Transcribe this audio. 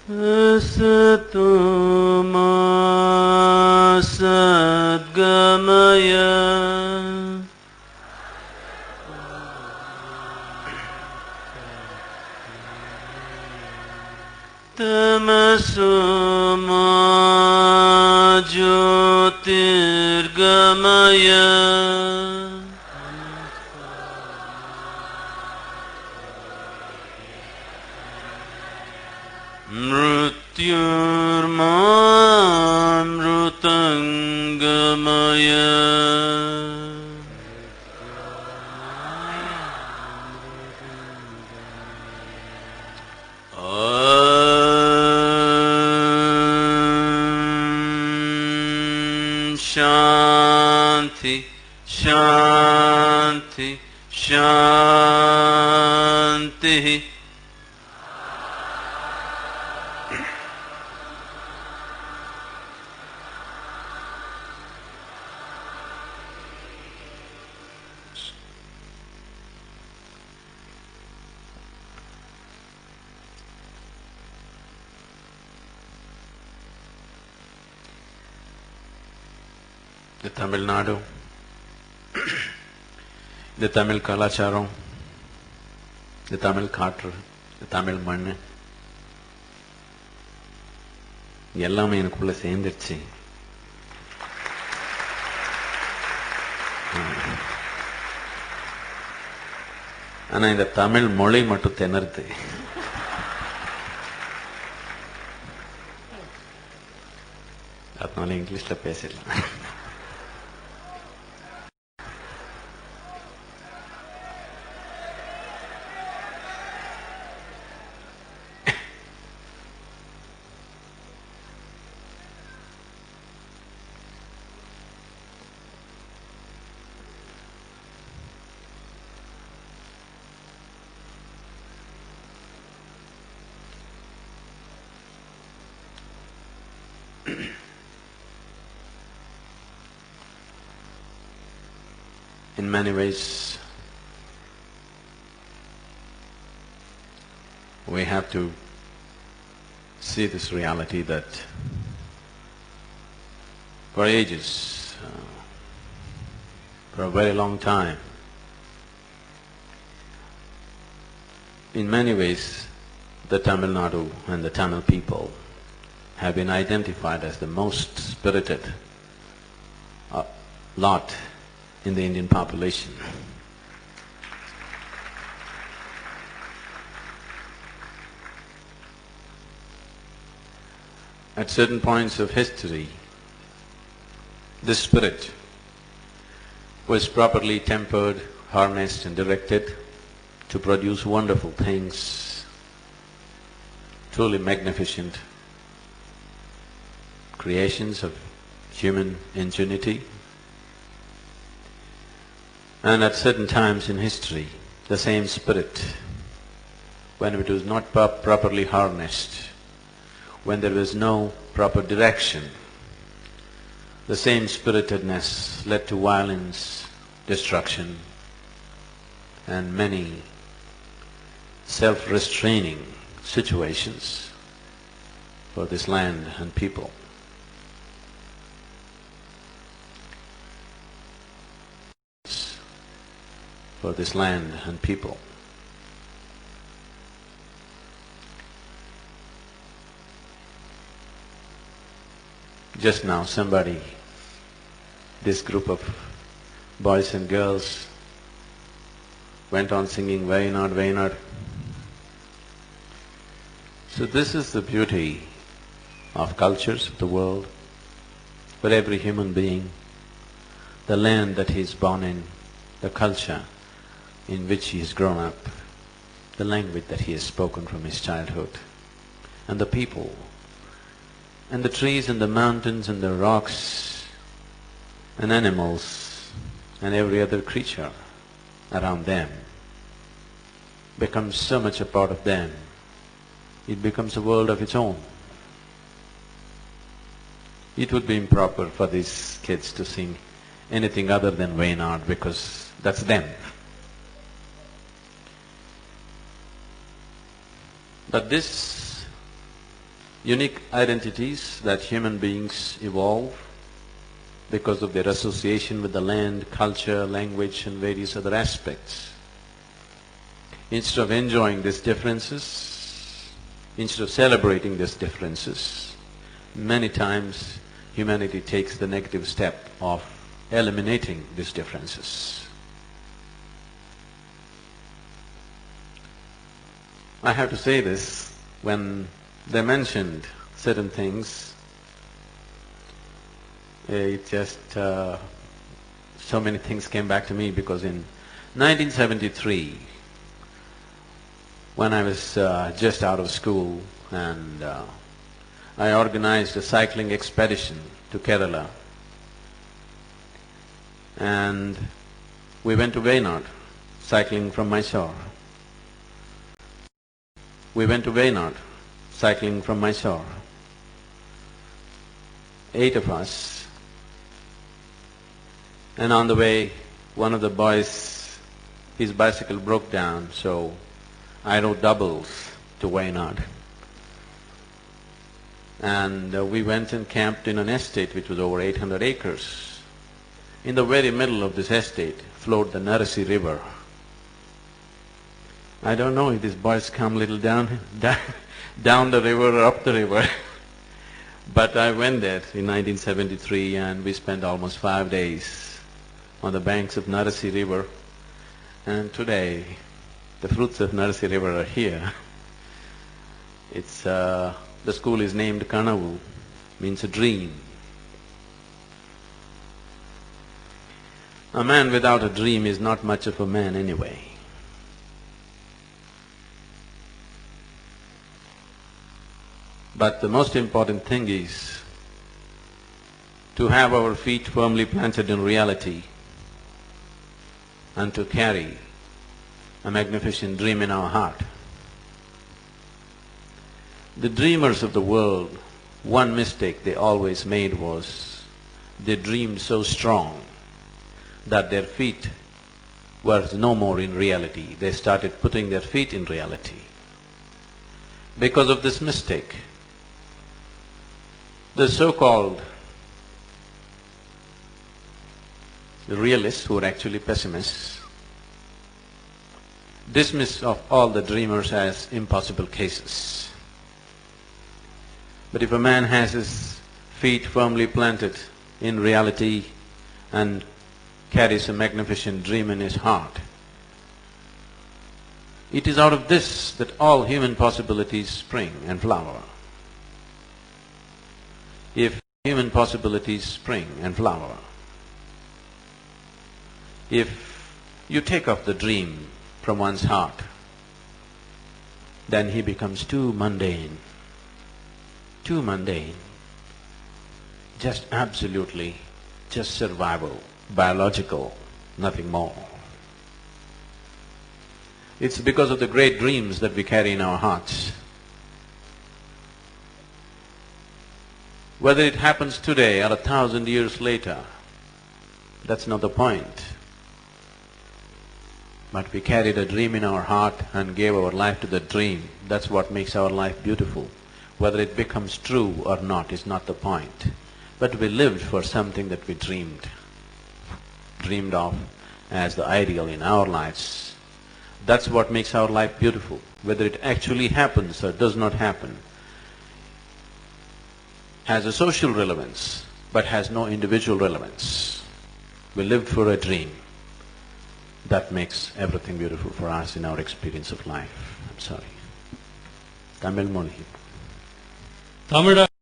Asatu ma sadgamaya tamasu ma jyotirgamaya mrutyurmamrutangamaya Shanti, Shanti, Shanti. The Tamil Nadu, the Tamil Kalacharam, the Tamil Kaatru, the Tamil Mannu, எல்லாமே எனக்குள்ள சேர்ந்துருச்சு. ஆனா இந்த தமிழ் மொழி மட்டும் திணறுது. அதனால இங்கிலீஷ்ல பேசிடலாம். In many ways, we have to see this reality that for ages, for a very long time, in many ways, the Tamil Nadu and the Tamil people have been identified as the most spirited lot in the Indian population. At certain points of history, this spirit was properly tempered, harnessed and directed to produce wonderful things, truly magnificent creations of human ingenuity. And at certain times in history, the same spirit, when it was not properly harnessed, when there was no proper direction, the same spiritedness led to violence, destruction, and many self-restraining situations for this land and people. For this land and people. Just now somebody, this group of boys and girls went on singing Vaynad, Vaynad. So this is the beauty of cultures of the world, for every human being, the land that he is born in, the culture in which he has grown up, the language that he has spoken from his childhood, and the people, and the trees and the mountains and the rocks and animals and every other creature around them becomes so much a part of them, it becomes a world of its own. It would be improper for these kids to sing anything other than Vaynad because that's them. But this unique identities that human beings evolve because of their association with the land, culture, language and various other aspects. Instead of enjoying these differences, instead of celebrating these differences, many times humanity takes the negative step of eliminating these differences. I have to say this, when they mentioned certain things, so many things came back to me, because in 1973, when I was just out of school, and I organized a cycling expedition to Kerala, and we went to Wayanad, cycling from Mysore. We went to Wayanad, cycling from Mysore. 8 of us. And on the way, one of the boys, his bicycle broke down, so I rode doubles to Wayanad. And we went and camped in an estate which was over 800 acres. In the very middle of this estate flowed the Narasi River. I don't know if these boys come a little down the river or up the river, but I went there in 1973 and we spent almost 5 days on the banks of Narasi River, and today the fruits of Narasi River are here. The school is named Kanavu, means a dream. A man without a dream is not much of a man anyway. But the most important thing is to have our feet firmly planted in reality and to carry a magnificent dream in our heart. The dreamers of the world, one mistake they always made was they dreamed so strong that their feet were no more in reality. They started putting their feet in reality. Because of this mistake, the so-called realists, who are actually pessimists, dismiss of all the dreamers as impossible cases. But if a man has his feet firmly planted in reality and carries a magnificent dream in his heart, it is out of this that all human possibilities spring and flower. If human possibilities spring and flower, if you take off the dream from one's heart, then he becomes too mundane, just absolutely, just survival, biological, nothing more. It's because of the great dreams that we carry in our hearts. Whether it happens today or 1,000 years later, that's not the point. But we carried a dream in our heart and gave our life to the dream. That's what makes our life beautiful. Whether it becomes true or not is not the point. But we lived for something that we dreamed of as the ideal in our lives. That's what makes our life beautiful. Whether it actually happens or does not happen has a social relevance, but has no individual relevance. We lived for a dream. That makes everything beautiful for us in our experience of life. I'm sorry. Tamil Moli. தமிழ